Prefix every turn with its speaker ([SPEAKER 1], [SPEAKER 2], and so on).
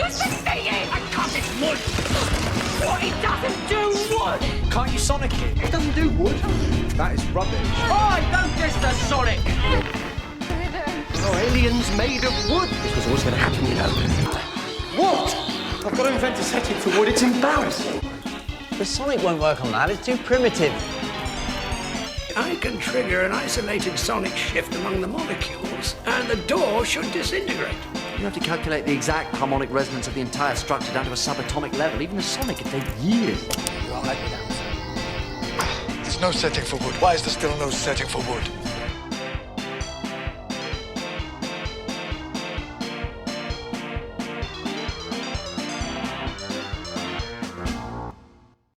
[SPEAKER 1] Who's the thingy? Because it's wood. What? It doesn't do wood.
[SPEAKER 2] Can't you sonic it?
[SPEAKER 3] It doesn't do wood.
[SPEAKER 2] That is rubbish.
[SPEAKER 3] Oh, don't diss the Sonic. Oh, aliens made of wood. This was always going to happen, you know. What? I've got to invent a setting for wood. It's embarrassing.
[SPEAKER 4] The Sonic won't work on that. It's too primitive.
[SPEAKER 5] I can trigger an isolated sonic shift among the molecules, and the door should disintegrate.
[SPEAKER 6] You have to calculate the exact harmonic resonance of the entire structure down to a subatomic level. Even the sonic could take years.
[SPEAKER 4] Well, I'll let you down.
[SPEAKER 7] There's no setting for wood. Why is there still no setting for wood?